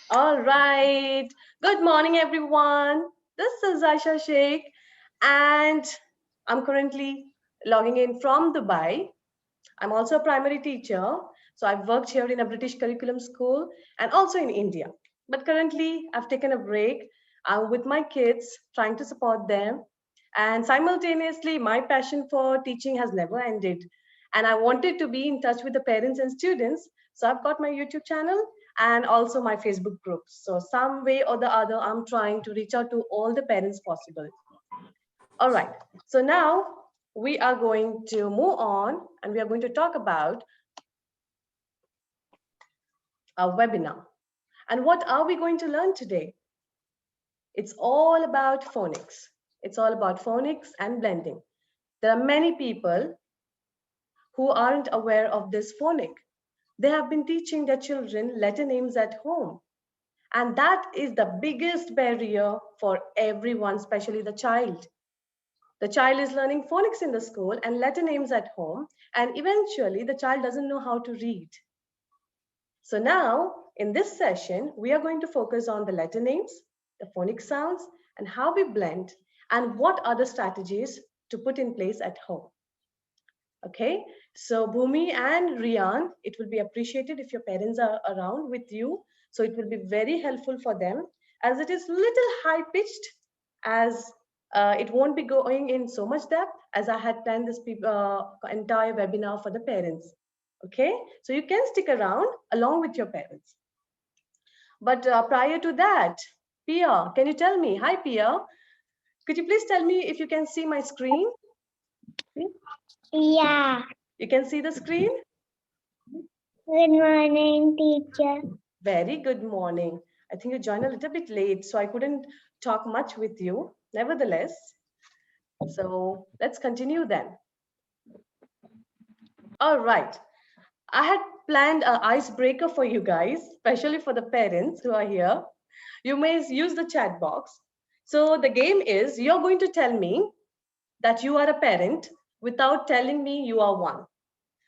All right. Good morning, everyone. This is Aisha Sheikh, and I'm currently logging in from Dubai. I'm also a primary teacher, so I've worked here in a British curriculum school and also in India. But currently, I've taken a break. I'm with my kids, trying to support them. And simultaneously, my passion for teaching has never ended. And I wanted to be in touch with the parents and students. So I've got my YouTube channel and also my Facebook group. So some way or the other, I'm trying to reach out to all the parents possible. All right. So now we are going to move on and we are going to talk about our webinar. And what are we going to learn today? It's all about phonics. It's all about phonics and blending. There are many people who aren't aware of this phonic. They have been teaching their children letter names at home. And that is the biggest barrier for everyone, especially the child. The child is learning phonics in the school and letter names at home, and eventually the child doesn't know how to read. So now, in this session, we are going to focus on the letter names, the phonic sounds, and how we blend, and what are the strategies to put in place at home. Okay, so Bhumi and Rian, it will be appreciated if your parents are around with you. So it will be very helpful for them as it is little high pitched, as it won't be going in so much depth as I had planned this entire webinar for the parents. Okay, so you can stick around along with your parents. But prior to that, Pia, can you tell me? Hi, Pia. Could you please tell me if you can see my screen? Yeah. You can see the screen? Good morning, teacher. Very good morning. I think you joined a little bit late, so I couldn't talk much with you. Nevertheless, so let's continue then. All right. I had planned an icebreaker for you guys, especially for the parents who are here. You may use the chat box. So the game is you're going to tell me that you are a parent without telling me you are one.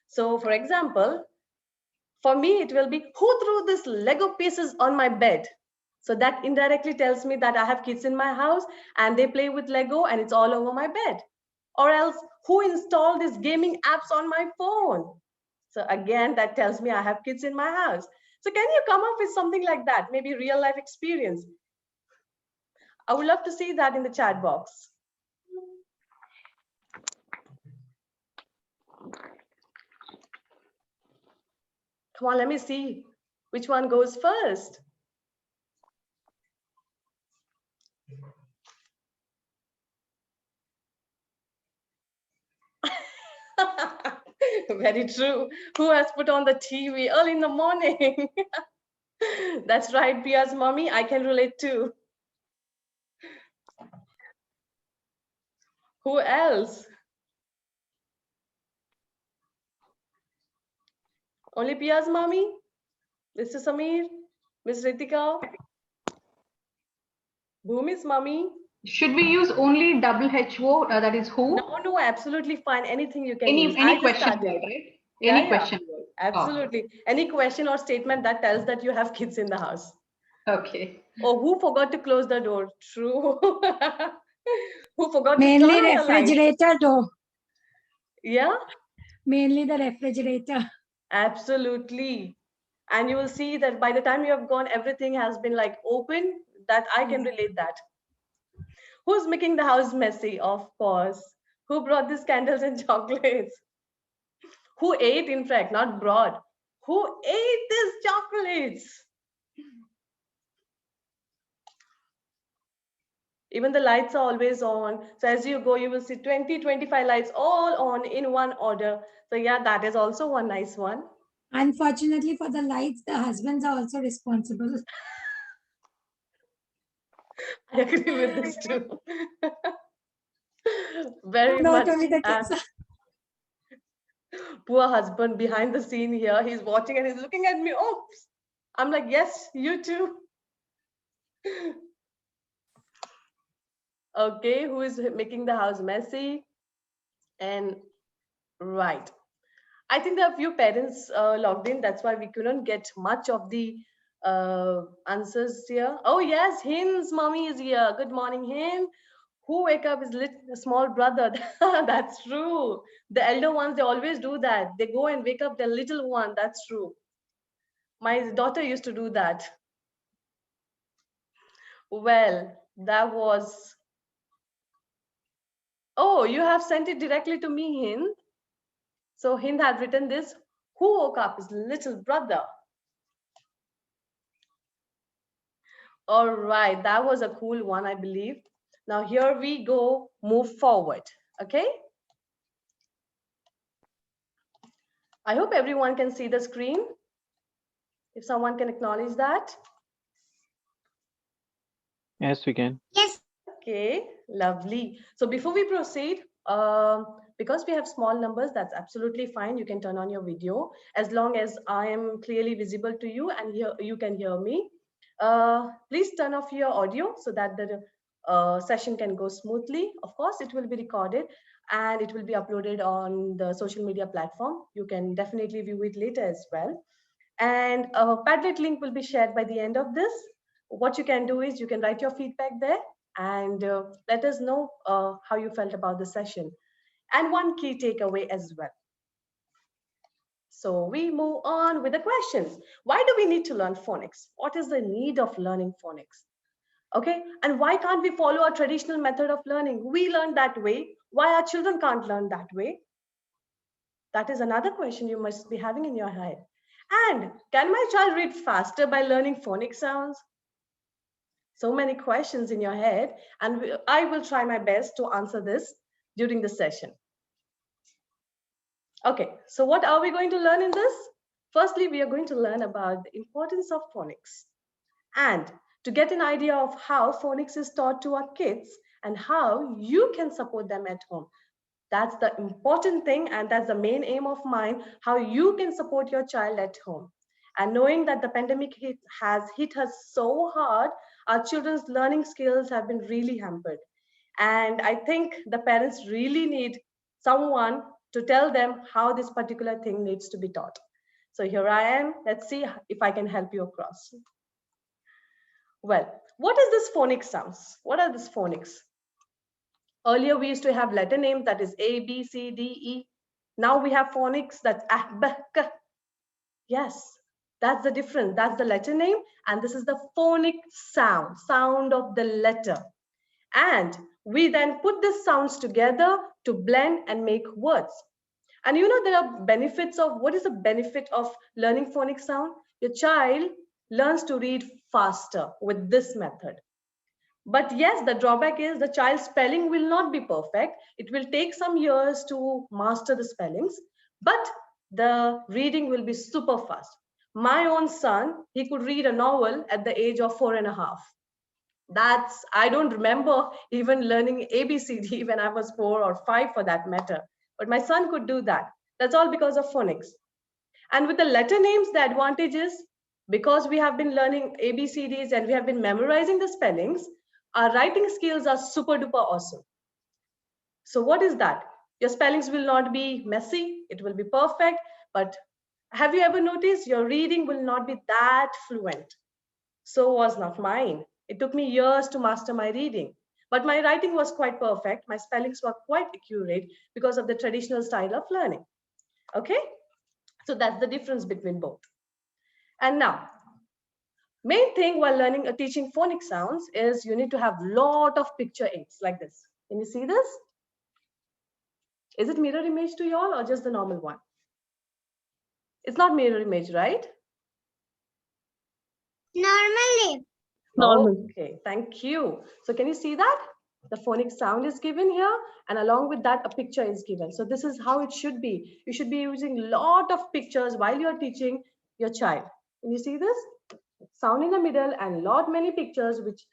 So for example, for me, it will be who threw this Lego pieces on my bed? So that indirectly tells me that I have kids in my house and they play with Lego and it's all over my bed. Or else, who installed these gaming apps on my phone? So again, that tells me I have kids in my house. So can you come up with something like that? Maybe real life experience. I would love to see that in the chat box. Come on, let me see which one goes first. Very true. Who has put on the TV early in the morning? That's right, Pia's mommy. I can relate too. Who else? Only Pia's mommy? Mr. Samir? Miss Ritika? Bhumi's mommy? Should we use only WHO, that is who? No, absolutely fine. Anything you can use. Any I just question started. word, right? Yeah, Any question word. absolutely. Okay. Any question or statement that tells that you have kids in the house. Okay. Oh, who forgot to close the door? True. Who forgot Mainly to turn on the light? refrigerator door. Yeah? Mainly the refrigerator. Absolutely. And you will see that by the time you have gone, everything has been like open, that I can relate that. Who's making the house messy? Of course. Who brought these candles and chocolates? Who ate, in fact, not brought? Who ate these chocolates? Even the lights are always on. So as you go, you will see 20, 25 lights all on in one order. So yeah, that is also one nice one. Unfortunately for the lights, the husbands are also responsible. I agree with this too. Very Not much. only the kids. Poor husband behind the scene here. He's watching and he's looking at me. Oops. I'm like, yes, you too. Okay, who is making the house messy? And right. I think there are a few parents logged in. That's why we couldn't get much of the answers here. Oh yes, Hind's mommy is here. Good morning, Hind. Who wake up is small brother. That's true. The elder ones, they always do that. They go and wake up their little one. That's true. My daughter used to do that. Well, that was. Oh, you have sent it directly to me, Hind. So Hind had written this. Who woke up his little brother? All right, that was a cool one, I believe. Now here we go, move forward, okay? I hope everyone can see the screen. If someone can acknowledge that. Yes, we can. Yes. Okay, lovely. So before we proceed, because we have small numbers, that's absolutely fine. You can turn on your video as long as I am clearly visible to you and you can hear me. Please turn off your audio so that the session can go smoothly. Of course, it will be recorded and it will be uploaded on the social media platform. You can definitely view it later as well. And a Padlet link will be shared by the end of this. What you can do is you can write your feedback there and let us know how you felt about the session and one key takeaway as well. So we move on with the questions. Why do we need to learn phonics? What is the need of learning phonics? Okay, and why can't we follow a traditional method of learning? We learn that way. Why our children can't learn that way? That is another question you must be having in your head. And can my child read faster by learning phonic sounds? So many questions in your head, and I will try my best to answer this during the session. Okay, so what are we going to learn in this? Firstly, we are going to learn about the importance of phonics and to get an idea of how phonics is taught to our kids and how you can support them at home. That's the important thing, and that's the main aim of mine, how you can support your child at home. And knowing that the pandemic has hit us so hard, our children's learning skills have been really hampered. And I think the parents really need someone to tell them how this particular thing needs to be taught. So here I am. Let's see if I can help you across. Well, what is this phonic sounds? What are these phonics? Earlier, we used to have letter names that is A, B, C, D, E. Now we have phonics that's A, B, K. Yes, that's the difference. That's the letter name. And this is the phonic sound of the letter. And we then put the sounds together to blend and make words. And you know, there are benefits of, what is the benefit of learning phonic sound? Your child learns to read faster with this method. But yes, the drawback is the child's spelling will not be perfect. It will take some years to master the spellings, but the reading will be super fast. My own son, he could read a novel at the age of 4.5. I don't remember even learning ABCD when I was 4 or 5 for that matter. But my son could do that. That's all because of phonics. And with the letter names, the advantage is because we have been learning ABCDs and we have been memorizing the spellings, our writing skills are super duper awesome. So what is that? Your spellings will not be messy, it will be perfect, but have you ever noticed your reading will not be that fluent? So was not mine. It took me years to master my reading, but my writing was quite perfect. My spellings were quite accurate because of the traditional style of learning. Okay, so that's the difference between both. And now, main thing while learning or teaching phonic sounds is you need to have lot of picture aids like this. Can you see this? Is it mirror image to you all or just the normal one? It's not mirror image, right? Normally. Normal. Okay, thank you. So can you see that? The phonic sound is given here, and along with that, a picture is given. So this is how it should be. You should be using a lot of pictures while you're teaching your child. Can you see this? Sound in the middle and many pictures which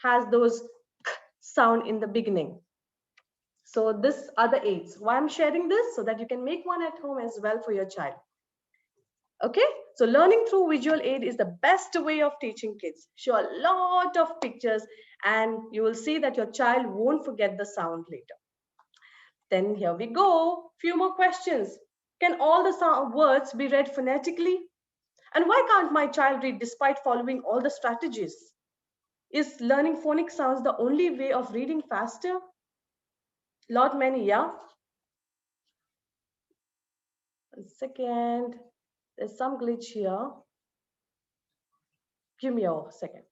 has those sound in the beginning. So this are the aids. Why I'm sharing this? So that you can make one at home as well for your child. Okay, so learning through visual aid is the best way of teaching kids. Show a lot of pictures and you will see that your child won't forget the sound later. Then here we go. Few more questions. Can all the words be read phonetically? And why can't my child read despite following all the strategies? Is learning phonic sounds the only way of reading faster? Lot many, yeah? 1 second. There's some glitch here. Give me a second.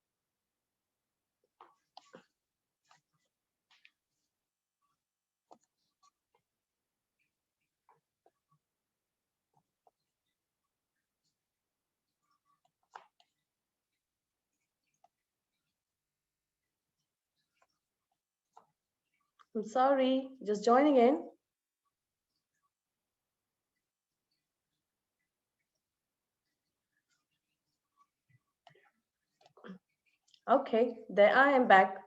I'm sorry, just joining in. Okay, there I am back.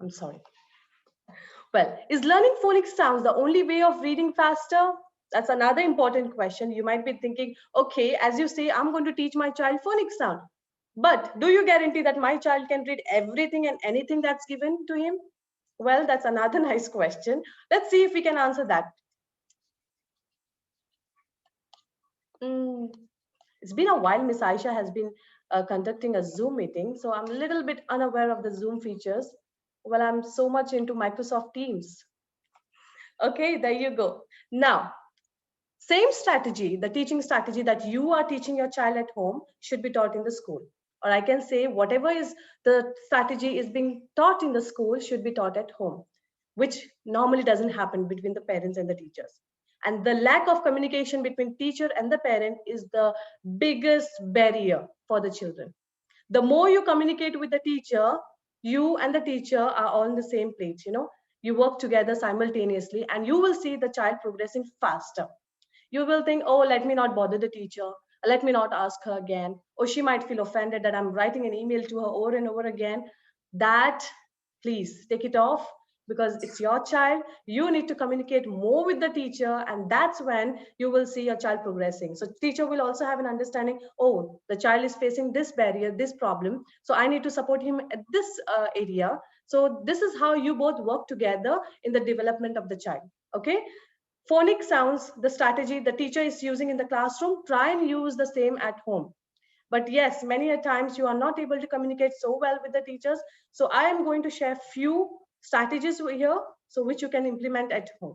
I'm sorry. Well, is learning phonic sounds the only way of reading faster? That's another important question. You might be thinking, okay, as you say, I'm going to teach my child phonic sound. But do you guarantee that my child can read everything and anything that's given to him? Well, that's another nice question. Let's see if we can answer that. It's been a while. Miss Aisha has been conducting a Zoom meeting, so I'm a little bit unaware of the Zoom features. Well, I'm so much into Microsoft Teams. Okay, there you go. Now, same strategy, the teaching strategy that you are teaching your child at home should be taught in the school. Or I can say whatever is the strategy is being taught in the school should be taught at home, which normally doesn't happen between the parents and the teachers. And the lack of communication between teacher and the parent is the biggest barrier for the children. The more you communicate with the teacher, you and the teacher are all on the same page, you work together simultaneously and you will see the child progressing faster. You will think, oh, let me not bother the teacher, let me not ask her again, or she might feel offended that I'm writing an email to her over and over again. That, please take it off, because it's your child. You need to communicate more with the teacher, and that's when you will see your child progressing. So teacher will also have an understanding, oh, the child is facing this barrier, this problem, so I need to support him at this area. So this is how you both work together in the development of the child. Okay. Phonic sounds, the strategy the teacher is using in the classroom, try and use the same at home. But yes, many a times you are not able to communicate so well with the teachers. So I am going to share few strategies here, so which you can implement at home.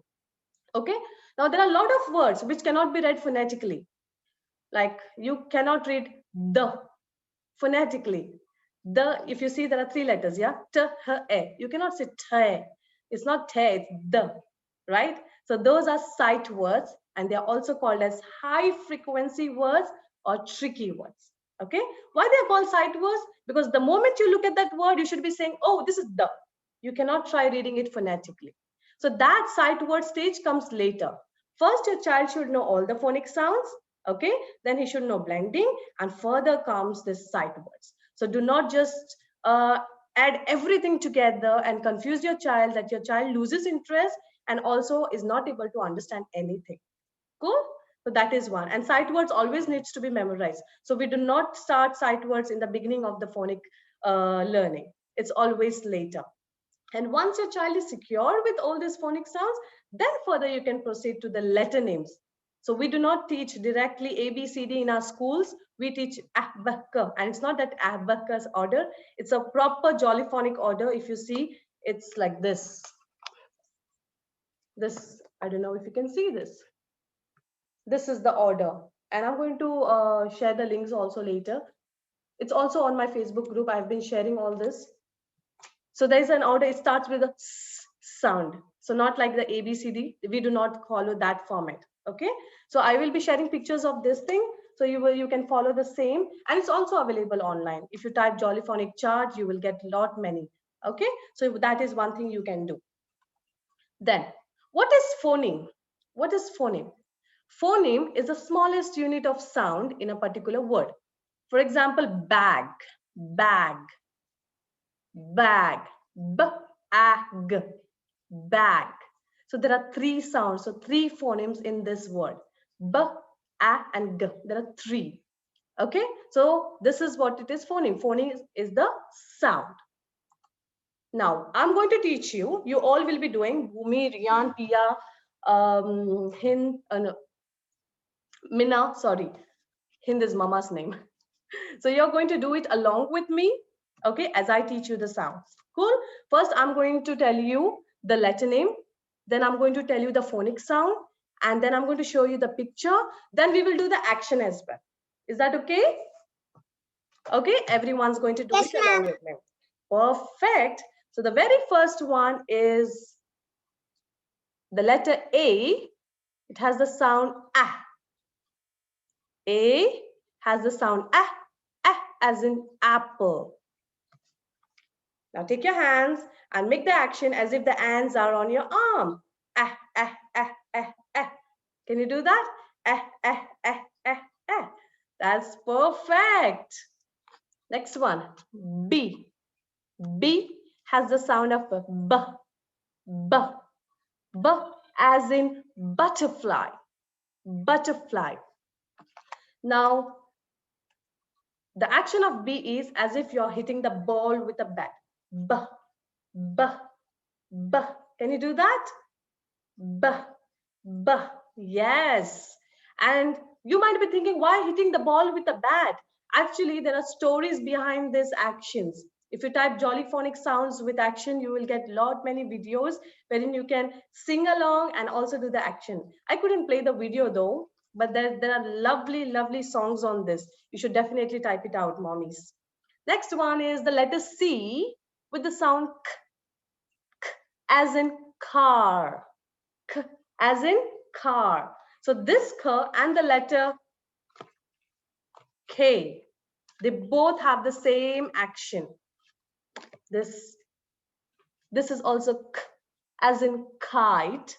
Okay. Now there are a lot of words which cannot be read phonetically. Like you cannot read the phonetically. The, if you see there are 3 letters, yeah, t, h, e. You cannot say t. It's not te, it's the, right? So those are sight words, and they are also called as high frequency words or tricky words. Okay, why they are called sight words? Because the moment you look at that word, you should be saying, oh, this is the. You cannot try reading it phonetically. So that sight word stage comes later. First, your child should know all the phonic sounds. Okay, then he should know blending, and further comes the sight words. So do not just add everything together and confuse your child, that your child loses interest and also is not able to understand anything. Cool. So that is one. And sight words always needs to be memorized. So we do not start sight words in the beginning of the phonic learning. It's always later. And once your child is secure with all these phonic sounds, then further you can proceed to the letter names. So we do not teach directly A, B, C, D in our schools. We teach abaka, and it's not that abaka's order. It's a proper jollyphonic order. If you see, it's like this. This, I don't know if you can see this. This is the order, and I'm going to share the links also later. It's also on my Facebook group. I've been sharing all this. So there's an order. It starts with a s sound. So not like the ABCD. We do not follow that format. Okay. So I will be sharing pictures of this thing. So you can follow the same, and it's also available online. If you type Jollyphonic chart, you will get lot many. Okay. So that is one thing you can do. Then, what is phoneme? What is phoneme? Phoneme is the smallest unit of sound in a particular word. For example, bag, bag, bag, b-a-g, bag. So there are 3 sounds, so 3 phonemes in this word. B, a, and g. There are 3. Okay, so this is what it is, phoneme. Phoneme is the sound. Now, I'm going to teach you. You all will be doing, Bhumi, Riyan, Pia, Hind, no, Minna, sorry. Hind is mama's name. So you're going to do it along with me, okay, as I teach you the sounds. Cool. First, I'm going to tell you the letter name. Then I'm going to tell you the phonic sound. And then I'm going to show you the picture. Then we will do the action as well. Is that okay? Okay, everyone's going to do Yes, it along ma'am. with me. Perfect. So the very first one is the letter A. It has the sound ah. A has the sound ah, ah as in apple. Now take your hands and make the action as if the hands are on your arm. Ah, ah, ah, ah, ah. Can you do that? Ah, ah, ah, ah, ah. That's perfect. Next one, B. B has the sound of b, b, b as in butterfly, butterfly. Now, the action of B is as if you're hitting the ball with a bat. B, b, b. Can you do that? B, b. Yes. And you might be thinking, why hitting the ball with a bat? Actually, there are stories behind these actions. If you type jolly phonic sounds with action, you will get many videos wherein you can sing along and also do the action. I couldn't play the video though, but there are lovely songs on this. You should definitely type it out, mommies. Next one is the letter C with the sound k, k as in car, k as in car. So this k and the letter K, they both have the same action. This is also k as in kite.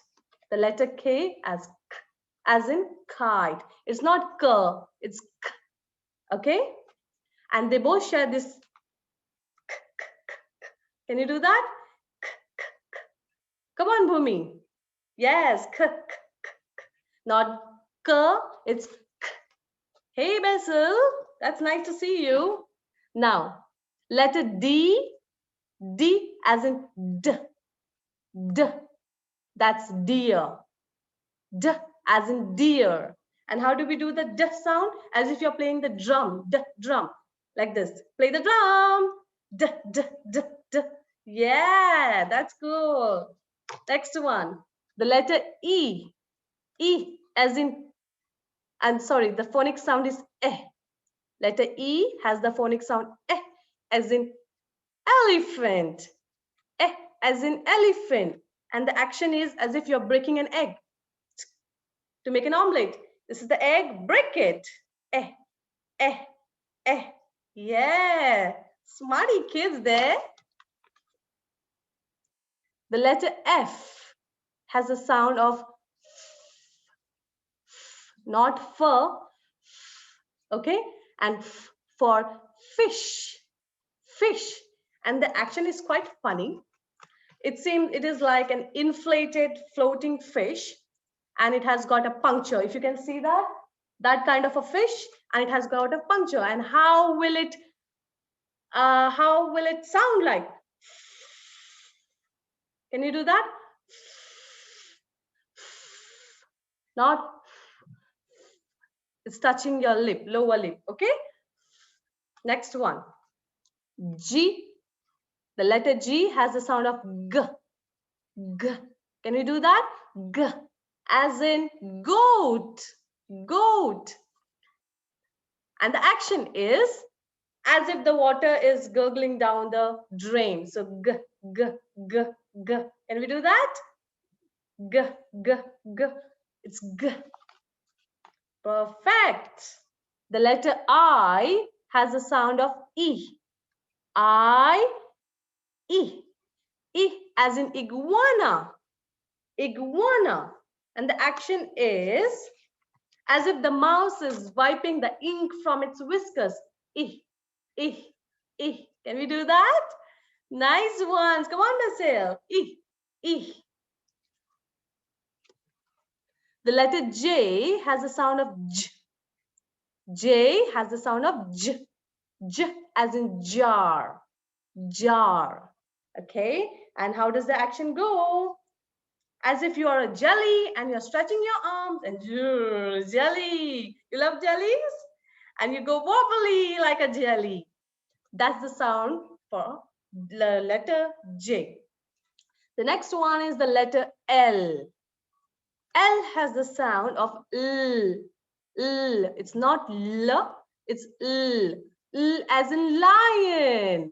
The letter K as k as in kite. It's not k, it's k. Okay? And they both share this k, k, k, k. Can you do that? K, k, k. Come on, Bhumi. Yes, k, k, k, k. Not k, it's k. Hey, Basil, that's nice to see you. Now, letter D, D as in D, D, that's deer, D as in deer. And how do we do the D sound? As if you're playing the drum, D, drum, like this. Play the drum, D, D, D, D. Yeah, that's cool. Next one, the letter E, E as in, and sorry, the phonic sound is eh. Letter E has the phonic sound eh as in elephant, eh as in elephant. And the action is as if you're breaking an egg to make an omelette. This is the egg, break it. Eh, eh, eh. Yeah, smarty kids there. The letter F has a sound of not fur, okay? And for fish, fish. And the action is quite funny. It seems it is like an inflated floating fish, and it has got a puncture. If you can see that kind of a fish, and it has got a puncture. And how will it sound like? Can you do that? Not, it's touching your lip, lower lip, okay? Next one, G. The letter G has the sound of G, G. Can we do that? G, as in goat, goat. And the action is as if the water is gurgling down the drain. So G, G, G, G. Can we do that? G, G, G. It's G. Perfect. The letter I has the sound of E. I, E. E as in iguana, iguana. And the action is as if the mouse is wiping the ink from its whiskers. E, E, E. Can we do that? Nice ones. Come on, Basil. E, E. The letter J has the sound of J. J has the sound of J. J as in jar, jar. Okay. And how does the action go? As if you are a jelly and you're stretching your arms and jelly. You love jellies? And you go wobbly like a jelly. That's the sound for the letter J. The next one is the letter L. L has the sound of L. L. It's not L, it's L. L as in lion.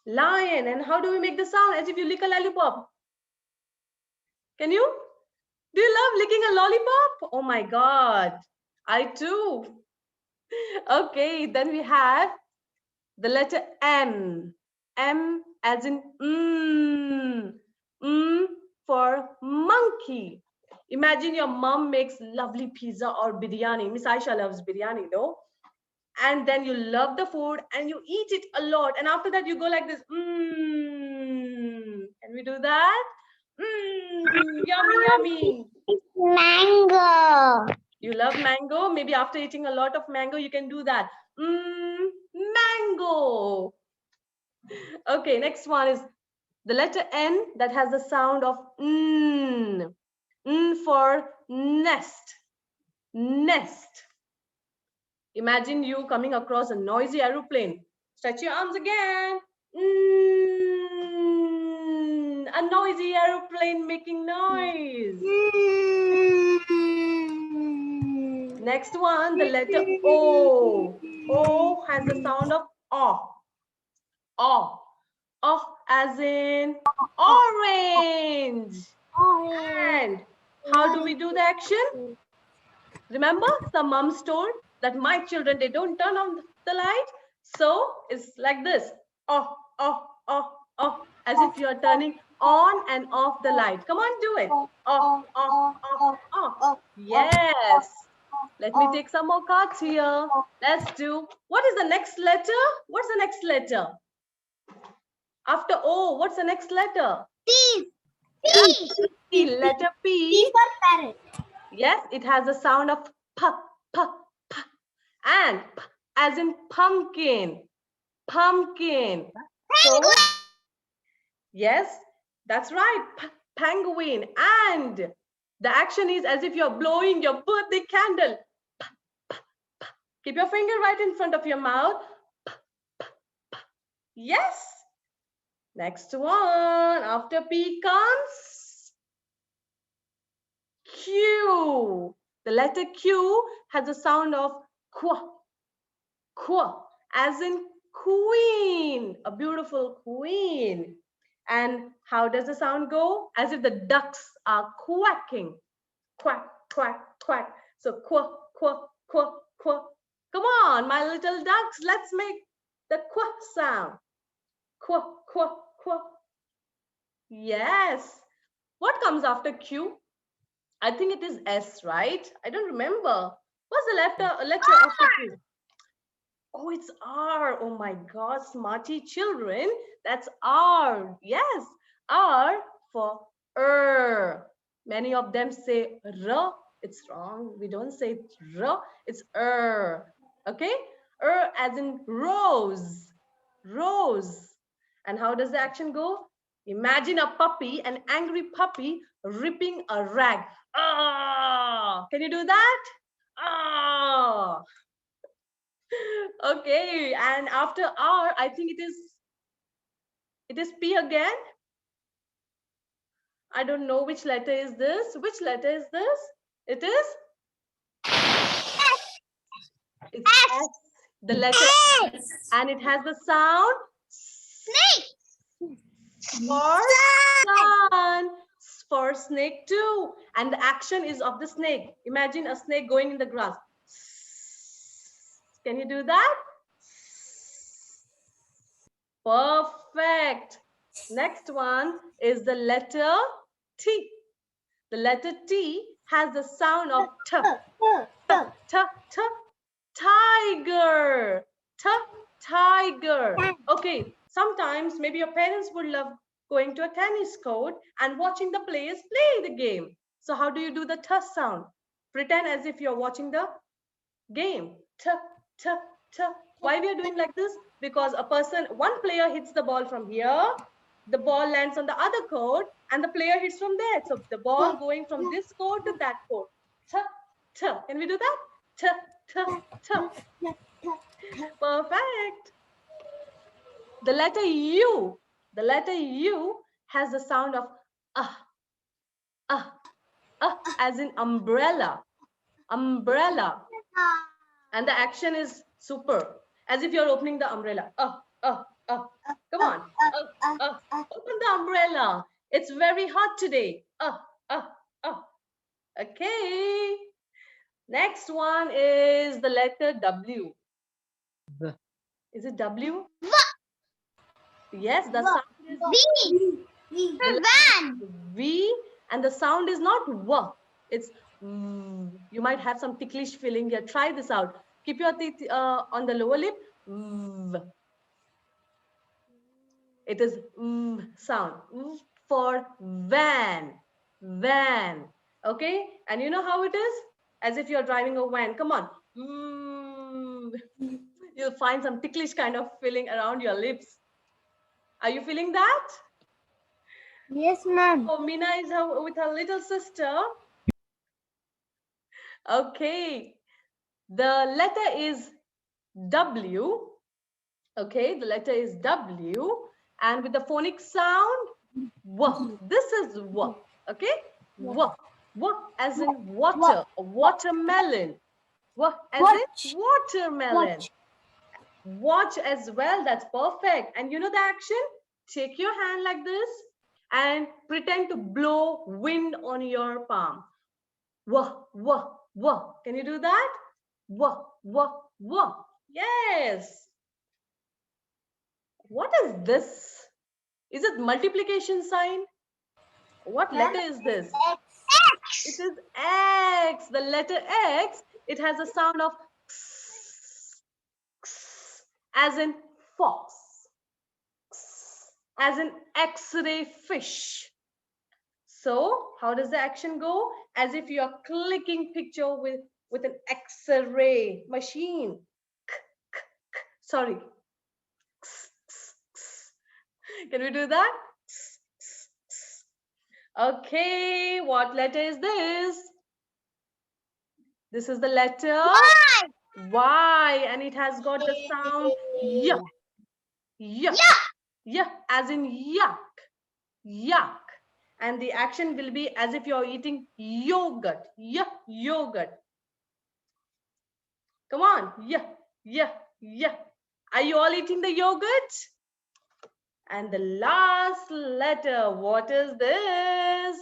Lion. And how do we make the sound? As if you lick a lollipop. Can you? Do you love licking a lollipop? Oh my God. I too. Okay, then we have the letter M. M as in for monkey. Imagine your mom makes lovely pizza or biryani. Miss Aisha loves biryani, no? And then you love the food and you eat it a lot. And after that, you go like this. Can we do that? Yummy, yummy. Mango. You love mango? Maybe after eating a lot of mango, you can do that. Mango. Okay, next one is the letter N that has the sound of N. N for nest. Nest. Imagine you coming across a noisy aeroplane. Stretch your arms again. A noisy aeroplane making noise. Next one, the letter O. O has the sound of O. O. O as in orange. And how do we do the action? Remember, some moms told that my children, they don't turn on the light. So it's like this. Oh, oh, oh, oh, as if you're turning on and off the light. Come on, do it. Oh, oh, oh, oh. Yes. Let me take some more cards here. Let's do. What is the next letter? What's the next letter? After O, what's the next letter? P. P. Letter P. P for parrot. Yes, it has a sound of p, p, p. And p as in pumpkin. Pumpkin. So, yes, that's right. Penguin. And the action is as if you're blowing your birthday candle. Keep your finger right in front of your mouth. Yes. Next one. After P comes Q. The letter Q has a sound of qua. Qua, as in queen. A beautiful queen. And how does the sound go? As if the ducks are quacking. Quack, quack, quack. So quack, quack, quack, quack. Come on, my little ducks, let's make the quack sound. Quack, quack, quack. Yes. What comes after Q? I think it is S, right? I don't remember. What's the letter after Q? Oh, it's R. Oh my God, smarty children. That's R. Yes, R for Many of them say R. It's wrong. We don't say R. It's Okay? As in rose. Rose. And how does the action go? Imagine a puppy, an angry puppy, ripping a rag. Ah! Can you do that? Ah! Okay, and after R, I think it is P again. I don't know which letter is this. Which letter is this? It is? It's S. The letter S. And it has the sound Snake. for sun. For snake too. And the action is of the snake. Imagine a snake going in the grass. Can you do that? Perfect. Next one is the letter T. The letter T has the sound of T. T, T, T, tiger. T, tiger. Okay, sometimes maybe your parents would love going to a tennis court and watching the players play the game. So how do you do the T sound? Pretend as if you're watching the game. T, T, T. Why we are doing like this? Because one player hits the ball from here, the ball lands on the other court, and the player hits from there. So the ball going from this court to that court. T, t. Can we do that? T, t, t. Perfect. The letter U. The letter U has the sound of as in umbrella. Umbrella. And the action is super. As if you're opening the umbrella. Come on. Open the umbrella. It's very hot today. Okay. Next one is the letter W. Is it W? Yes, the sound is Van. V, and the sound is not W. It's you might have some ticklish feeling here. Try this out. Keep your teeth on the lower lip. It is sound for van. Van. Okay, and you know how it is? As if you're driving a van. Come on. You'll find some ticklish kind of feeling around your lips. Are you feeling that? Yes, ma'am. Oh, Mina is with her little sister. Okay. The letter is W. Okay, the letter is W. And with the phonic sound, W. This is W. Okay? W. W as in water, watermelon. W as in watermelon. Watch as well. That's perfect. And you know the action? Take your hand like this and pretend to blow wind on your palm. Wah, wah, wah. Can you do that? Wah, wah, wah. Yes. What is this? Is it multiplication sign? What letter is this? X. It is X. The letter X. It has a sound of x, x, as in fox, as in X-ray fish. So how does the action go? As if you are clicking picture with an X-ray machine. Sorry. Can we do that? Okay, what letter is this? This is the letter Y, and it has got the sound Y. Y. Y as in yuck. Yuck. And the action will be as if you're eating yogurt. Yeah, yogurt. Come on. Yeah, yeah, yeah. Are you all eating the yogurt? And the last letter, what is this?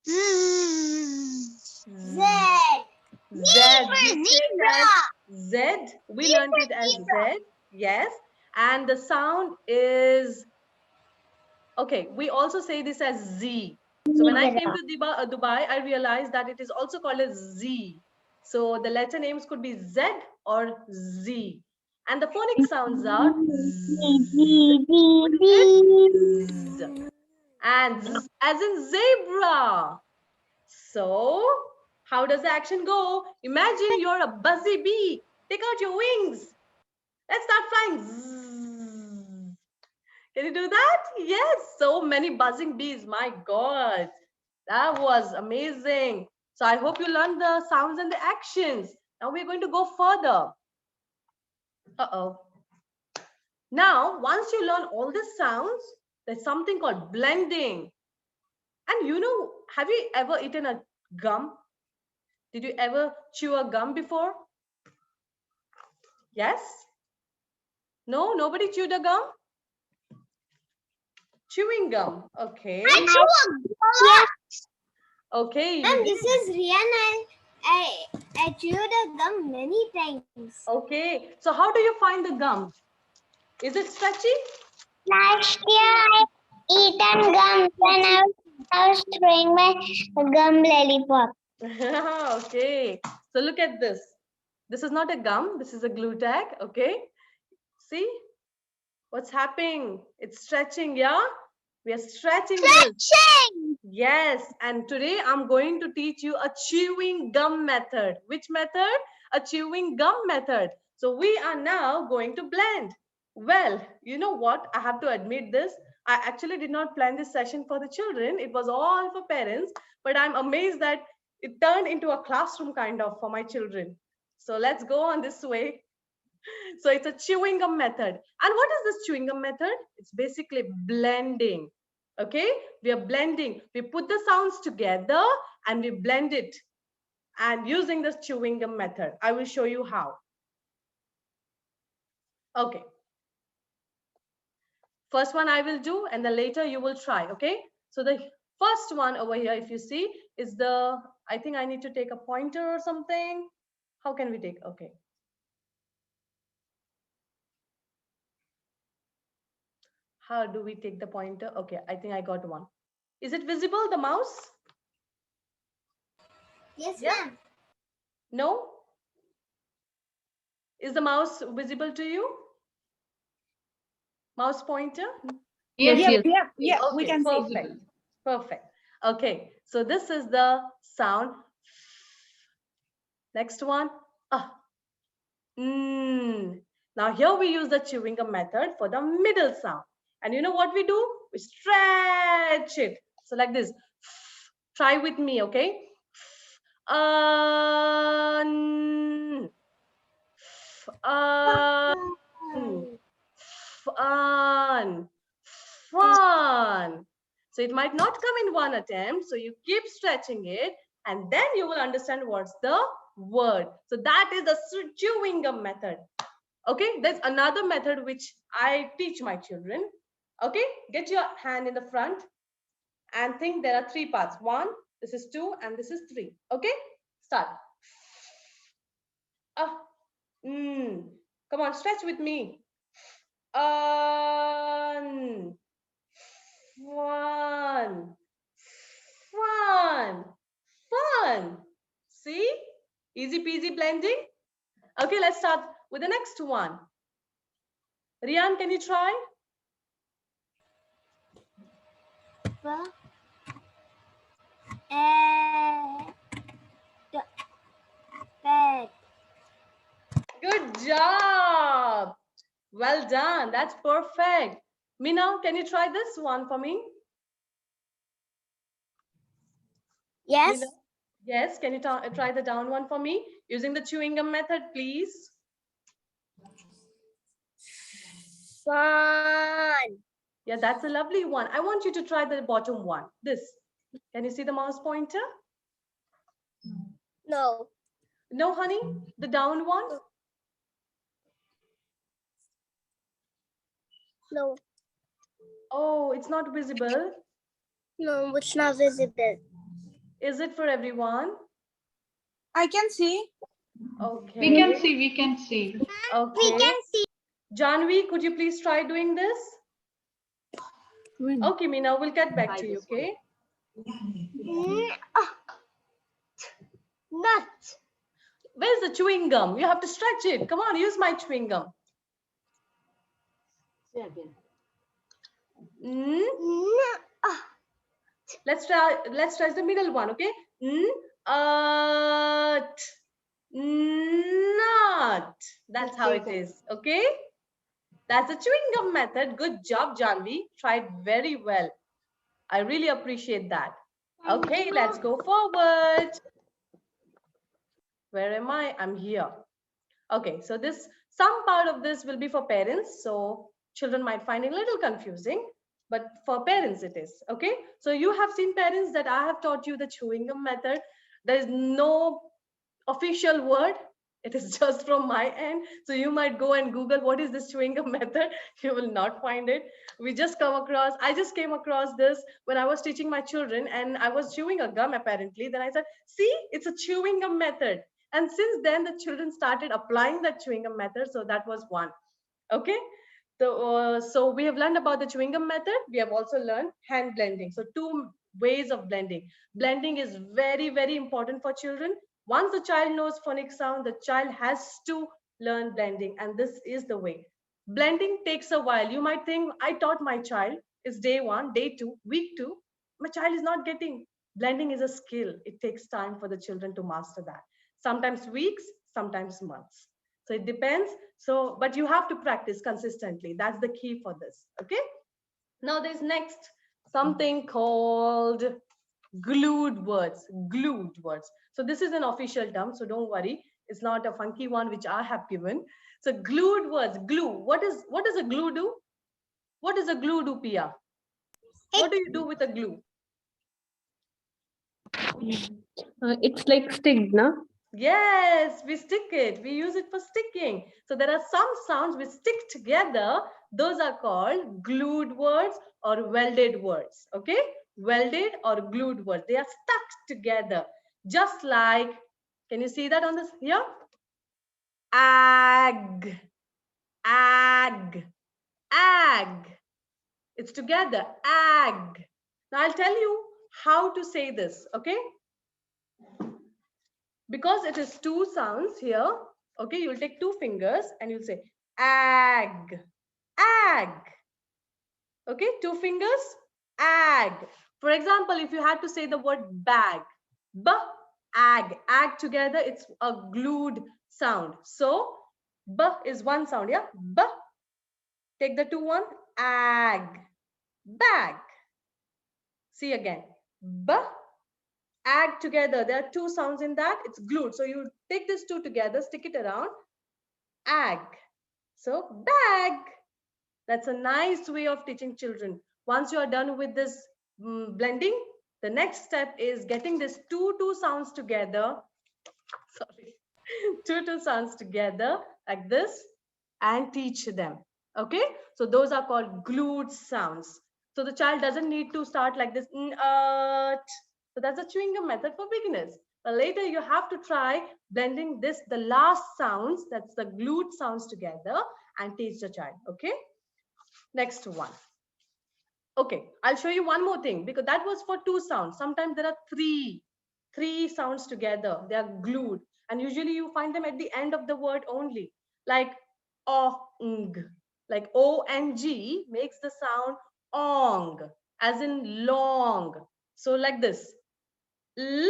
Z. Z. Zebra. Z. We learned it as Z. Yes. And the sound is, okay, we also say this as Z. So when I came to Dubai, I realized that it is also called as Z. So the letter names could be Z or Z. And the phonic sounds are Z. And Z as in zebra. So how does the action go? Imagine you're a buzzy bee. Take out your wings. Let's start flying. Zzz. Can you do that? Yes, so many buzzing bees. My God, that was amazing. So I hope you learned the sounds and the actions. Now we're going to go further. Now, once you learn all the sounds, there's something called blending. And you know, have you ever eaten a gum? Did you ever chew a gum before? Yes? No, nobody chewed a gum? Chewing gum. Okay. Okay. And this is Rian. I chewed a gum many times. Okay. So how do you find the gum? Is it stretchy? Last year I eaten gum when I was throwing my gum lollipop. Okay. So look at this. This is not a gum. This is a glue tag. Okay. See what's happening? It's stretching. Yeah. We are stretching this. Yes. And today I'm going to teach you a chewing gum method. Which method? A chewing gum method. So we are now going to blend. Well, you know what? I have to admit this. I actually did not plan this session for the children. It was all for parents, but I'm amazed that it turned into a classroom kind of for my children. So let's go on this way. So it's a chewing gum method. And what is this chewing gum method? It's basically blending. Okay, we are blending. We put the sounds together and we blend it. And using this chewing gum method, I will show you how. Okay. First one I will do, and then later you will try. Okay. So the first one over here, if you see, is the, I think I need to take a pointer or something. How can we take? Okay. How do we take the pointer? Okay, I think I got one. Is it visible, the mouse? Yes, Yeah. ma'am. No? Is the mouse visible to you? Mouse pointer? Yes, Yeah, yes. yeah, yeah, we Okay, can see. perfect. Perfect. Okay, so this is the sound. Next one. Ah. Now here we use the chewing gum method for the middle sound. And you know what we do? We stretch it. So like this. Try with me, okay? Un, fun, fun. So it might not come in one attempt. So you keep stretching it and then you will understand what's the word. So that is the chewing gum method. Okay, there's another method which I teach my children. Okay, get your hand in the front and think there are 3 parts. 1, this is 2, and this is 3. Okay, start. Ah, Come on, stretch with me. Fun, fun, fun, fun. See? Easy peasy blending. Okay, let's start with the next one. Rian, can you try? Bed. Good job. Well done. That's perfect. Mina, can you try this one for me? Yes. Mina? Yes, can you try the down one for me using the chewing gum method, please? Fun. Yeah, that's a lovely one. I want you to try the bottom one. This. Can you see the mouse pointer? No. No, honey? The down one? No. Oh, it's not visible. No, it's not visible. Is it for everyone? I can see. Okay. We can see, we can see. Okay. We can see. Janvi, could you please try doing this? Okay, Mina, we'll get back to you, okay? Nut. Where's the chewing gum? You have to stretch it. Come on, use my chewing gum. Let's try the middle one, okay? Nut. That's how it is, okay? That's the chewing gum method. Good job, Janvi. Tried very well. I really appreciate that. Okay, let's go forward. Where am I? I'm here. Okay, so some part of this will be for parents. So children might find it a little confusing, but for parents it is. Okay, so you have seen parents that I have taught you the chewing gum method. There is no official word. It is just from my end. So you might go and Google what is this chewing gum method. You will not find it. I just came across this when I was teaching my children and I was chewing a gum apparently. Then I said, see, it's a chewing gum method. And since then the children started applying that chewing gum method. So that was one. Okay. So we have learned about the chewing gum method. We have also learned hand blending. So 2 ways of blending. Blending is very, very important for children. Once the child knows phonic sound, the child has to learn blending. And this is the way. Blending takes a while. You might think, I taught my child. It's day 1, day 2, week 2. My child is not getting. Blending is a skill. It takes time for the children to master that. Sometimes weeks, sometimes months. So it depends. So, but you have to practice consistently. That's the key for this. Okay. Now there's next something called glued words. Glued words. So this is an official term, so don't worry. It's not a funky one which I have given. So glued words. Glue. What does a glue do? What does a glue do, Pia? What do you do with a glue? It's like stick, na? Yes, we stick it. We use it for sticking. So there are some sounds which stick together. Those are called glued words or welded words. Okay? Welded or glued words. They are stuck together. Just like, can you see that on this here? Ag, ag, ag. It's together. Ag. Now I'll tell you how to say this. Okay? Because it is two sounds here, okay, you'll take two fingers and you'll say ag, ag. Okay, two fingers, ag. For example, if you had to say the word bag, b, ag, ag together, it's a glued sound. So b is one sound, yeah, b. Take the two one, ag, bag. See again, b, ag together. There are two sounds in that. It's glued. So you take these two together, stick it around. Ag. So bag. That's a nice way of teaching children. Once you are done with this blending, the next step is getting these two sounds together. Sorry. two sounds together like this and teach them. Okay. So those are called glued sounds. So the child doesn't need to start like this. So that's a chewing gum method for beginners. But later you have to try blending this, the last sounds, that's the glued sounds together and teach the child. Okay. Next one. Okay. I'll show you one more thing because that was for two sounds. Sometimes there are three sounds together. They are glued. And usually you find them at the end of the word only. Like ong. Like O-N-G makes the sound ong, as in long. So like this. L,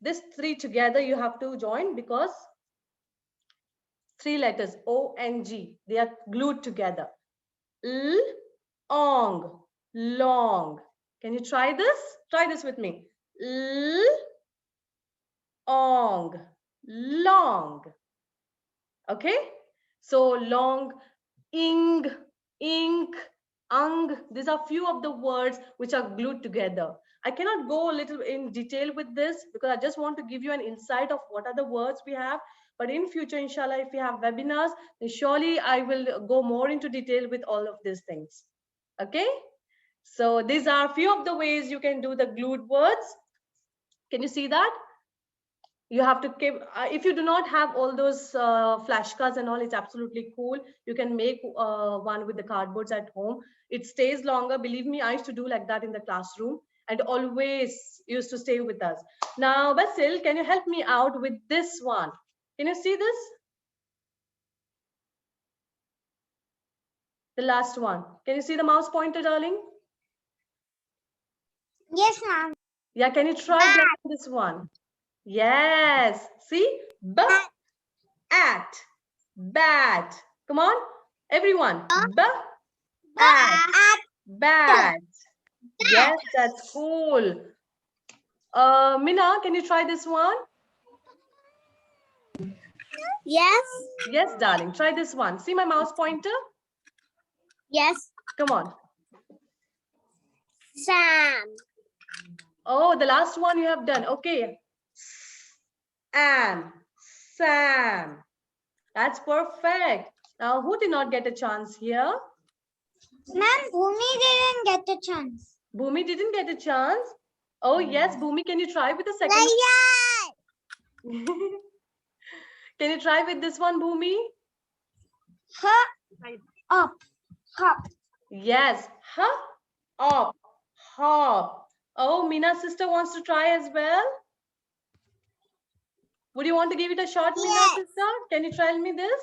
this three together you have to join because three letters O-N-G, they are glued together. L, ong, long. Can you try this? Try this with me. L, ong, long. Okay? So long, ing, ink, ang. These are few of the words which are glued together. I cannot go a little in detail with this because I just want to give you an insight of what are the words we have. But in future, inshallah, if we have webinars, then surely I will go more into detail with all of these things. Okay? So these are a few of the ways you can do the glued words. Can you see that? You have to keep, if you do not have all those flashcards and all, it's absolutely cool. You can make one with the cardboards at home. It stays longer. Believe me, I used to do like that in the classroom and always used to stay with us. Now, Basil, can you help me out with this one? Can you see this? The last one. Can you see the mouse pointer, darling? Yes, ma'am. Yeah, can you try this one? Yes. See? B, at, bat. Come on, everyone. B, at, bat. Yes, that's cool. Mina, can you try this one? Yes. Yes, darling. Try this one. See my mouse pointer? Yes. Come on. Sam. Oh, the last one you have done. Okay. Am, Sam. That's perfect. Now, who did not get a chance here? Ma'am, Bhumi didn't get a chance. Bhumi didn't get a chance. Oh, yes, Bhumi, can you try with the second? Can you try with this one, Bhumi? Up. Hop. Yes. Up. Hop. Oh, Mina's sister wants to try as well. Would you want to give it a shot, Mina sister? Can you try me this?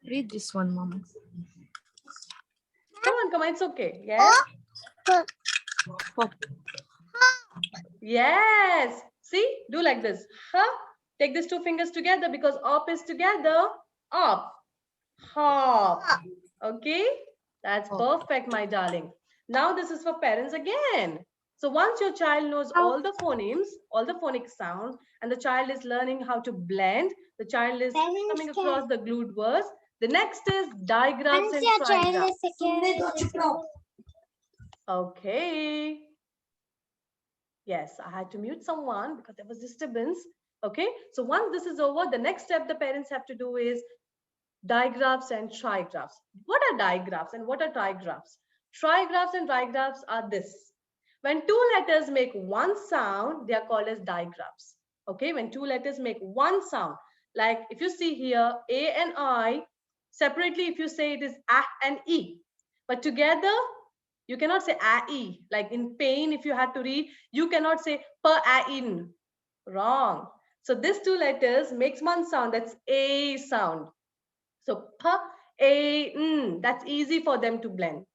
Read this one, Mama. Come on, it's okay. Yes. Hop. Yes. See, do like this. Take these two fingers together because up is together. Up. Hop. Okay. That's Oh. perfect, my darling. Now this is for parents again. So once your child knows all the phonemes, all the phonic sounds, and the child is learning how to blend, the child is coming across the glued words. The next is digraphs Once and your child trigraphs. is secure. Okay. Yes, I had to mute someone because there was disturbance. Okay. So once this is over, the next step the parents have to do is digraphs and trigraphs. What are digraphs and what are trigraphs? Trigraphs and digraphs are this. When two letters make one sound, they are called as digraphs. Okay, when two letters make one sound, like if you see here, A and I, separately, if you say it is A and E, but together, you cannot say A, E. Like in pain, if you had to read, you cannot say per A in. Wrong. So these two letters makes one sound, that's A sound. So p, a, n, that's easy for them to blend.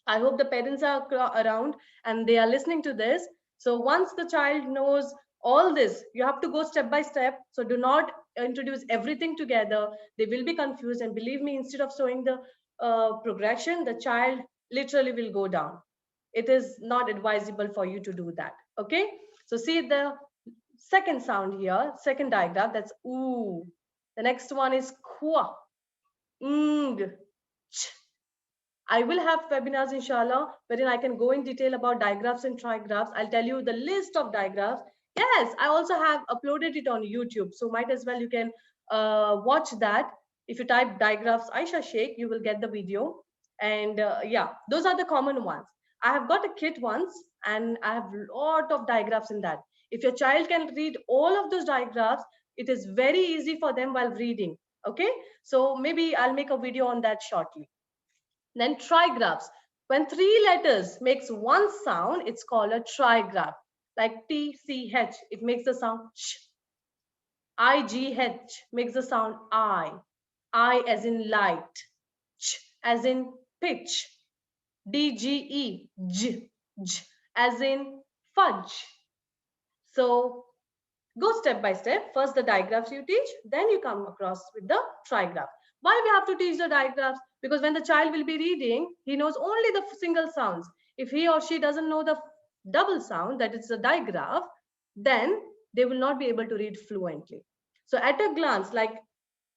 I hope the parents are around and they are listening to this. So once the child knows all this, you have to go step by step. So do not introduce everything together. They will be confused. And believe me, instead of showing the progression, the child literally will go down. It is not advisable for you to do that. Okay. So see the second sound here, second diagram, that's oo. The next one is kwa. Mm. I will have webinars, inshallah, wherein I can go in detail about digraphs and trigraphs. I'll tell you the list of digraphs. Yes, I also have uploaded it on YouTube, so might as well you can watch that. If you type digraphs Aisha Sheikh, you will get the video. And yeah, those are the common ones. I have got a kit once, and I have a lot of digraphs in that. If your child can read all of those digraphs, it is very easy for them while reading. Okay, so maybe I'll make a video on that shortly. Then trigraphs. When three letters makes one sound, it's called a trigraph. Like T, C, H, it makes the sound sh. I, G, H makes the sound I as in light. Ch as in pitch. D, G, E, J, J as in fudge. So go step by step. First the digraphs you teach, then you come across with the trigraph. Why we have to teach the digraphs? Because when the child will be reading, he knows only the single sounds. If he or she doesn't know the double sound, that is a digraph, then they will not be able to read fluently. So at a glance, like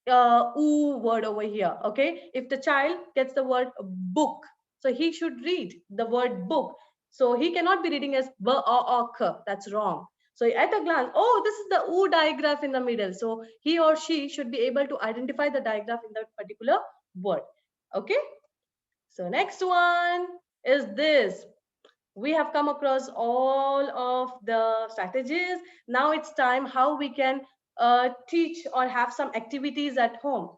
oo word over here, okay? If the child gets the word book, so he should read the word book. So he cannot be reading as b, o, k. That's wrong. So at a glance, oh, this is the oo digraph in the middle. So he or she should be able to identify the digraph in that particular word. Okay. So next one is this. We have come across all of the strategies. Now it's time how we can teach or have some activities at home.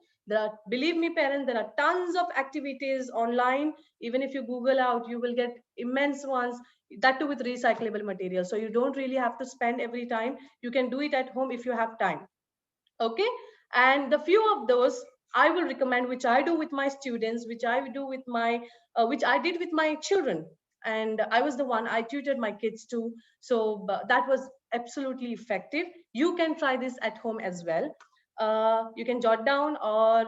Believe me, parents, there are tons of activities online. Even if you Google out, you will get immense ones, that too with recyclable material. So you don't really have to spend every time. You can do it at home if you have time. Okay. And the few of those I will recommend, which I do with my students, which I do with my, which I did with my children. And I was the one, I tutored my kids too. So that was absolutely effective. You can try this at home as well. You can jot down, or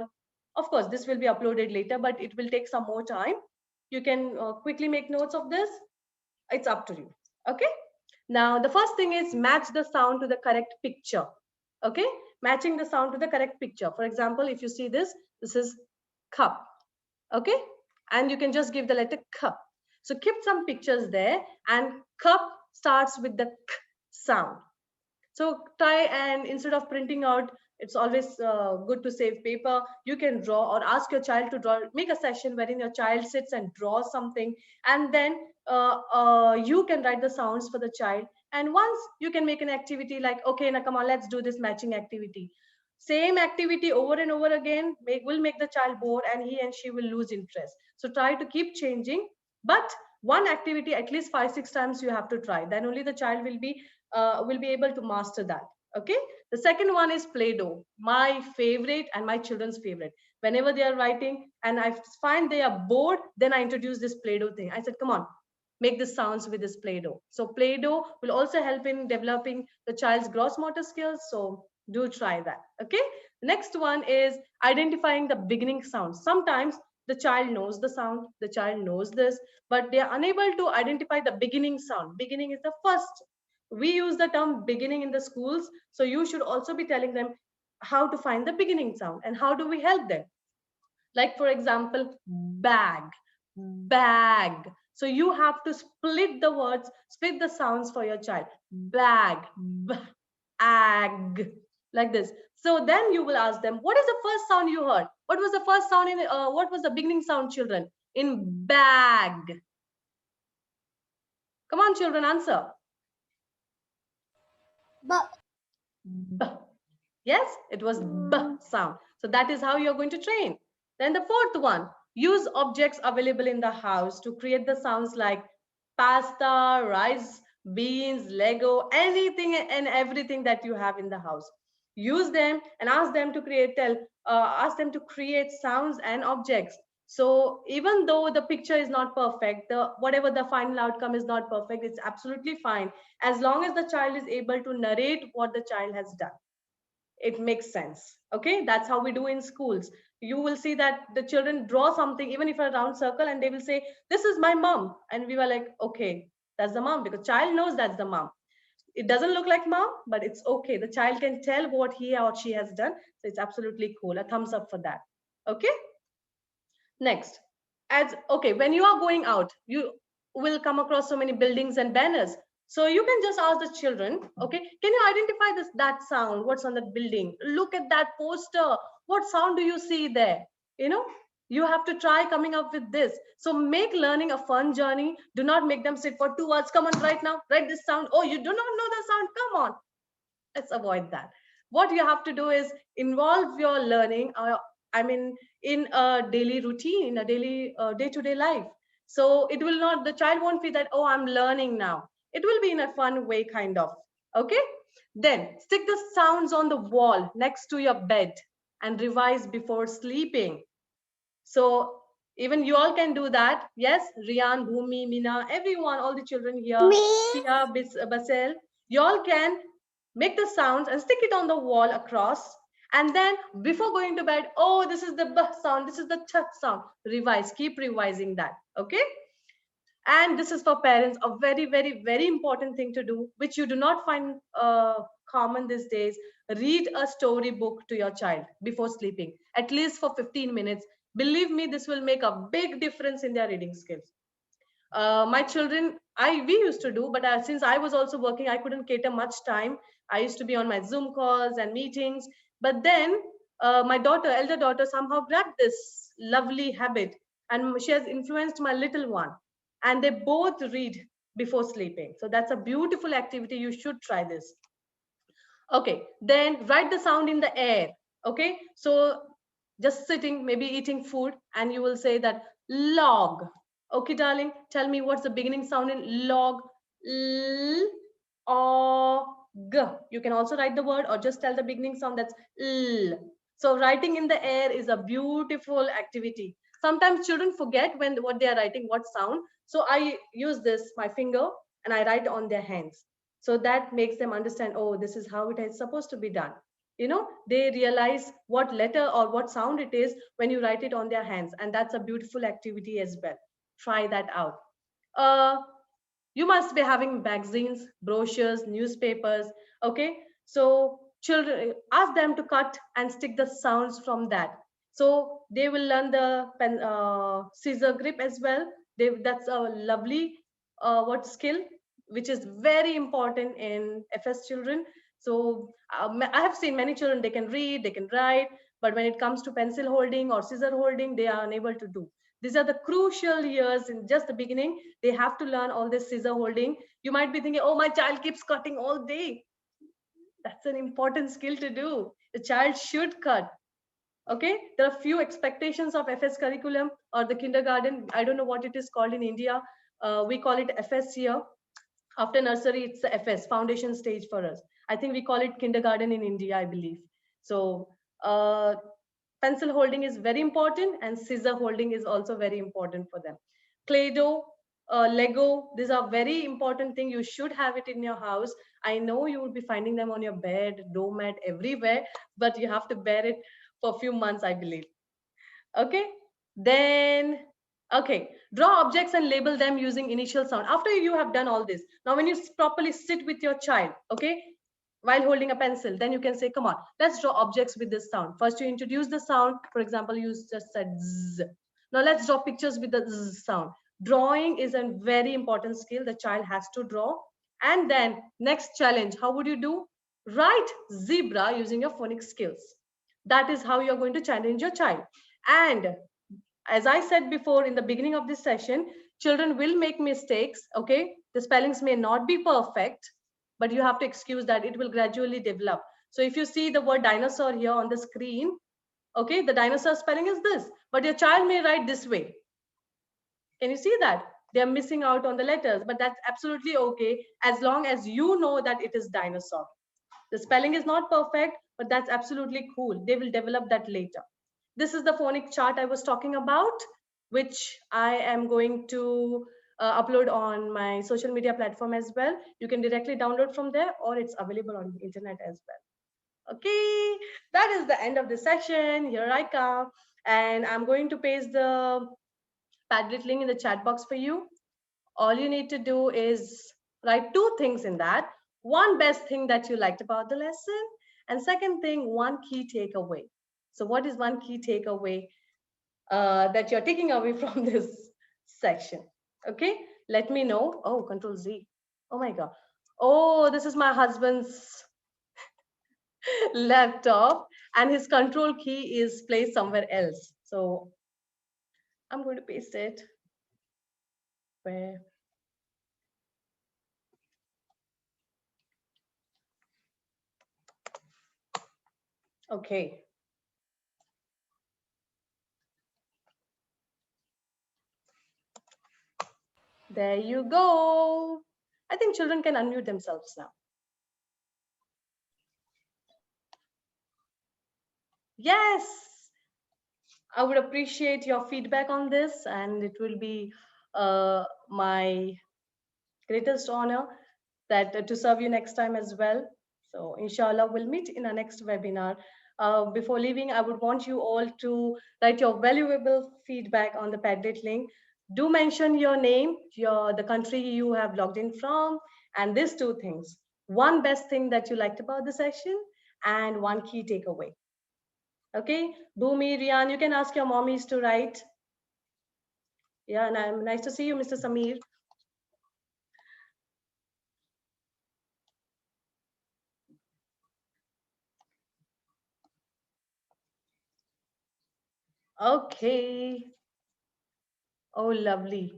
of course, this will be uploaded later, but it will take some more time. You can quickly make notes of this. It's up to you. Okay. Now, the first thing is match the sound to the correct picture. Okay. Matching the sound to the correct picture. For example, if you see this is cup. Okay. And you can just give the letter k. So keep some pictures there, and cup starts with the k sound. So try, and instead of printing out, it's always good to save paper. You can draw or ask your child to draw. Make a session wherein your child sits and draws something, and then you can write the sounds for the child. And once you can make an activity like, okay, now come on, let's do this matching activity. Same activity over and over again will make the child bored, and he and she will lose interest. So try to keep changing, but one activity at least 5-6 times you have to try. Then only the child will be able to master that. Okay. The second one is Play-Doh, my favorite and my children's favorite. Whenever they are writing and I find they are bored, then I introduce this Play-Doh thing. I said, come on, make the sounds with this Play-Doh. So Play-Doh will also help in developing the child's gross motor skills. So do try that. Okay. Next one is identifying the beginning sound. Sometimes The child knows the sound, the child knows this, but they are unable to identify the beginning sound. Beginning is the first. We use the term beginning in the schools, so you should also be telling them how to find the beginning sound and how do we help them. Like for example, bag, bag. So you have to split the words, split the sounds for your child. Bag, bag, like this. So then you will ask them, what is the first sound you heard? What was the first sound in, what was the beginning sound, children? In bag. Come on, children, answer. B. Yes, it was B sound. So that is how you're going to train. Then the fourth one, use objects available in the house to create the sounds like pasta, rice, beans, Lego, anything and everything that you have in the house. Use them and ask them to ask them to create sounds and objects. So even though the picture is not perfect, whatever the final outcome is not perfect, it's absolutely fine as long as the child is able to narrate what the child has done. It makes sense. Okay, that's how we do in schools. You will see that the children draw something, even if a round circle, and they will say, this is my mom. And we were like, okay, that's the mom, because child knows that's the mom. It doesn't look like mom, but it's okay. The child can tell what he or she has done. So it's absolutely cool. A thumbs up for that. Okay. Next, okay, when you are going out, you will come across so many buildings and banners. So you can just ask the children, okay, can you identify that sound? What's on that building? Look at that poster. What sound do you see there? You know, you have to try coming up with this. So make learning a fun journey. Do not make them sit for 2 hours. Come on, right now, write this sound. Oh, you do not know the sound. Come on. Let's avoid that. What you have to do is involve your learning, in a daily routine, in a daily day-to-day life. So it will not, the child won't feel that, oh, I'm learning now. It will be in a fun way, kind of. Okay. Then stick the sounds on the wall next to your bed and revise before sleeping. So even you all can do that. Yes, Rian, Bhumi, Mina, everyone, all the children here, Sia, Basel, you all can make the sounds and stick it on the wall across. And then before going to bed, oh, this is the B sound, this is the Ch sound. Revise, keep revising that. Okay. And this is for parents, a very, very, very important thing to do, which you do not find common these days. Read a story book to your child before sleeping, at least for 15 minutes. Believe me, this will make a big difference in their reading skills. My children, we used to do, but since I was also working, I couldn't cater much time. I used to be on my Zoom calls and meetings. But then my elder daughter, somehow grabbed this lovely habit, and she has influenced my little one. And they both read before sleeping. So that's a beautiful activity. You should try this. Okay, then write the sound in the air. Okay, so just sitting, maybe eating food, and you will say that log. Okay, darling, tell me what's the beginning sound in log. L, o, g. You can also write the word or just tell the beginning sound, that's l. So writing in the air is a beautiful activity. Sometimes children forget what they are writing, what sound. So I use this, my finger, and I write on their hands. So that makes them understand, oh, this is how it is supposed to be done. You know, they realize what letter or what sound it is when you write it on their hands. And that's a beautiful activity as well. Try that out. You must be having magazines, brochures, newspapers. Okay. So children, ask them to cut and stick the sounds from that. So they will learn the scissor grip as well. That's a lovely skill, which is very important in FS children. So I have seen many children, they can read, they can write, but when it comes to pencil holding or scissor holding, they are unable to do. These are the crucial years in just the beginning. They have to learn all this scissor holding. You might be thinking, oh, my child keeps cutting all day. That's an important skill to do. The child should cut. Okay, there are few expectations of FS curriculum or the kindergarten. I don't know what it is called in India. We call it FS here. After nursery, it's the FS, foundation stage for us. I think we call it kindergarten in India, I believe. So pencil holding is very important, and scissor holding is also very important for them. Play-Doh, Lego, these are very important thing. You should have it in your house. I know you will be finding them on your bed, doormat, everywhere, but you have to bear it for a few months, I believe. Okay. Then, okay, draw objects and label them using initial sound. After you have done all this, now when you properly sit with your child, okay, while holding a pencil, then you can say, come on, let's draw objects with this sound. First, you introduce the sound. For example, you just said zzz. Now let's draw pictures with the zzz sound. Drawing is a very important skill. The child has to draw. And then next challenge, how would you do? Write zebra using your phonics skills. That is how you're going to challenge your child. And as I said before in the beginning of this session, children will make mistakes, okay? The spellings may not be perfect, but you have to excuse that. It will gradually develop. So if you see the word dinosaur here on the screen, okay, the dinosaur spelling is this, but your child may write this way. Can you see that? They're missing out on the letters, but that's absolutely okay as long as you know that it is dinosaur. The spelling is not perfect, but that's absolutely cool. They will develop that later. This is the phonic chart I was talking about, which I am going to upload on my social media platform as well. You can directly download from there, or it's available on the internet as well. Okay, that is the end of the session. Here I come, and I'm going to paste the Padlet link in the chat box for you. All you need to do is write two things in that. One, best thing that you liked about the lesson, and second thing, one key takeaway. So what is one key takeaway that you're taking away from this section? Okay, let me know. Oh, Control Z. Oh my God. Oh, this is my husband's laptop, and his control key is placed somewhere else. So I'm going to paste it where. Okay. There you go. I think children can unmute themselves now. Yes, I would appreciate your feedback on this, and it will be my greatest honor that to serve you next time as well. So inshallah, we'll meet in our next webinar. Before leaving, I would want you all to write your valuable feedback on the Padlet link. Do mention your name, the country you have logged in from, and these two things. One best thing that you liked about the session, and one key takeaway. Okay, Bhumi, Rian, you can ask your mommies to write. Yeah, and nice to see you, Mr. Samir. Okay. Oh, lovely.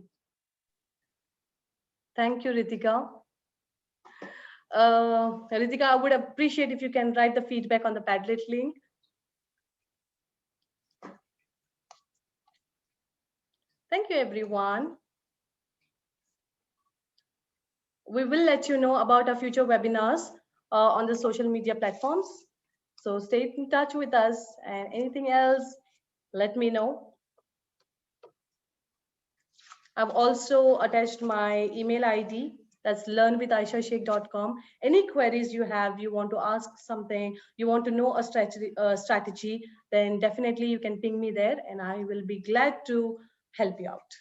Thank you, Ritika. Ritika, I would appreciate if you can write the feedback on the Padlet link. Thank you, everyone. We will let you know about our future webinars on the social media platforms. So stay in touch with us, and anything else, let me know. I've also attached my email ID. That's learnwithaishasheikh.com. Any queries you have, you want to ask something, you want to know a strategy, then definitely you can ping me there, and I will be glad to help you out.